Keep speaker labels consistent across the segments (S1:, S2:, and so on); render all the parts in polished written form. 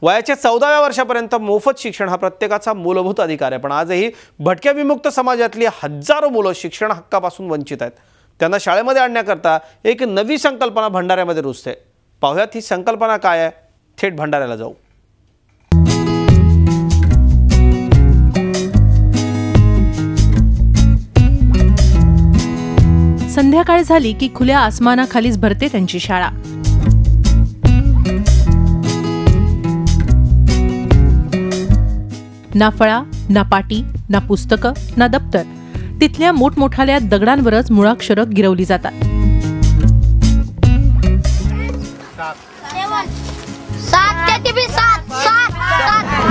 S1: वयाच्या 14व्या वर्षापर्यंत मोफत शिक्षण हा प्रत्येकाचा मूलभूत अधिकार आहे, पण आजही भटक्या विमुक्त समाजातली हजारो मुलं शिक्षण हक्कापासून वंचित आहेत। त्यांना शाळेमध्ये आणण्याकरता एक नवी संकल्पना भंडाऱ्यामध्ये रुजते। पाहूयात ही संकल्पना काय आहे, थेट भंडाऱ्याला जाऊ।
S2: संध्याकाळ झाली की खुल्या आसमानाखालीच भरते त्यांची शाळा। ना फळा, ना पाटी, ना पुस्तकं, ना दप्तर। तिथल्या मोठमोठाल्या दगडांवरच मुळाक्षरं गिरवली जातात।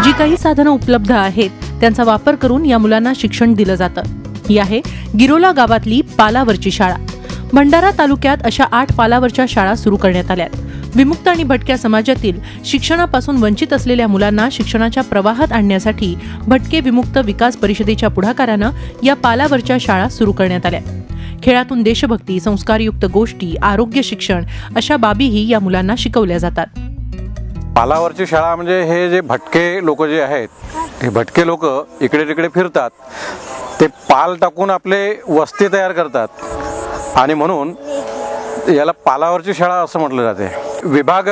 S2: जी काही साधनं उपलब्ध आहेत त्यांचा वापर करून या मुलांना शिक्षण दिलं जातं। ही आहे गिरोला गावातली पालावरची शाळा। भंडारा तालुक्यात अशा 8 पालावरच्या शाळा सुरू करण्यात आल्यात। विमुक्त आणि भटक्या समाजातील शिक्षणापासून वंचित असलेल्या मुलांना शिक्षणाच्या प्रवाहात आणण्यासाठी भटके विमुक्त विकास परिषदेच्या पुढाकारानं या पालावरच्या शाळा सुरू करण्यात आल्या। खेळातून देशभक्ती, संस्कारयुक्त गोष्टी, आरोग्य शिक्षण अशा बाबीही या मुलांना शिकवल्या जातात।
S3: पालावरची शाळा म्हणजे हे जे भटके लोक जे आहेत, हे भटके लोक इकडे तिकडे फिरतात, ते पाल टाकून आपले वस्ती तयार करतात आणि म्हणून याला पालावरची शाळा असं म्हटलं जाते। विभाग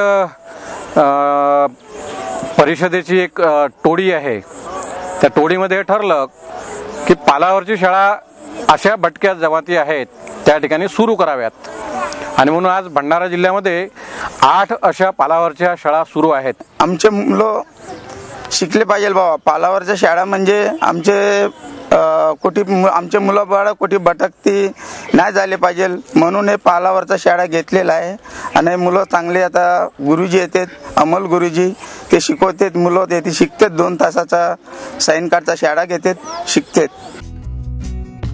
S3: परिषदेची एक टोळी आहे, त्या टोळीमध्ये ठरलं की पालावरची शाळा अशा भटक्या जमाती आहेत त्या ठिकाणी सुरू कराव्यात आणि म्हणून आज भंडारा जिल्ह्यामध्ये 8 अशा पालावरच्या शाळा सुरू आहेत।
S4: आमचे मुलं शिकले पाहिजे बाबा। पालावरच्या शाळा म्हणजे आमचे मुलं बाळ कोठी भटकती नाही झाले पाहिजे म्हणून हे पालावरचा शाळा घेतलेला आहे। आणि मुलं चांगले आता गुरुजी येतात, अमल गुरुजी ते शिकवतात, मुलं ते शिकतात। 2 तासाचा सायंकाळचा शाळा घेतात, शिकतात।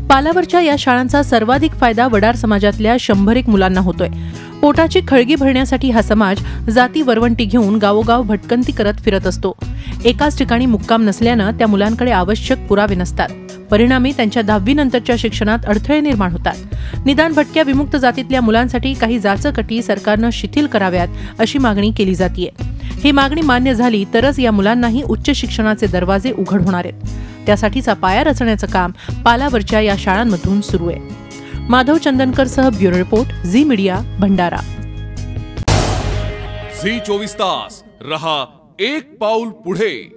S2: पालावरच्या या शाळांचा सर्वाधिक फायदा वडार समाजातल्या 100 मुलांना होतोय। पोटाची खळगी भरण्यासाठी हा समाज जाती वरवंटी घेऊन गावोगाव भटकंती करत फिरत असतो। एकाच ठिकाणी मुक्काम नसल्यानं त्या मुलांकडे आवश्यक पुरावे नसतात। परिणामी त्यांच्या 10वी नंतरच्या शिक्षणात अडथळे निर्माण होतात। निदान भटक्या विमुक्त जातीतल्या मुलांसाठी काही जाचक-अटी सरकारनं शिथिल कराव्यात अशी मागणी केली जातीये। ही मागणी मान्य झाली तरच या मुलांनाही उच्च शिक्षणाचे दरवाजे उघड होणार आहेत। त्यासाठीचा पाया रचण्याचं काम पालावरच्या या शाळांमधून सुरू आहे। माधव चंदनकरसह ब्युरो रिपोर्ट, झी मीडिया, भंडारा।
S5: झी 24 तास रहा एक पाऊल पुढे।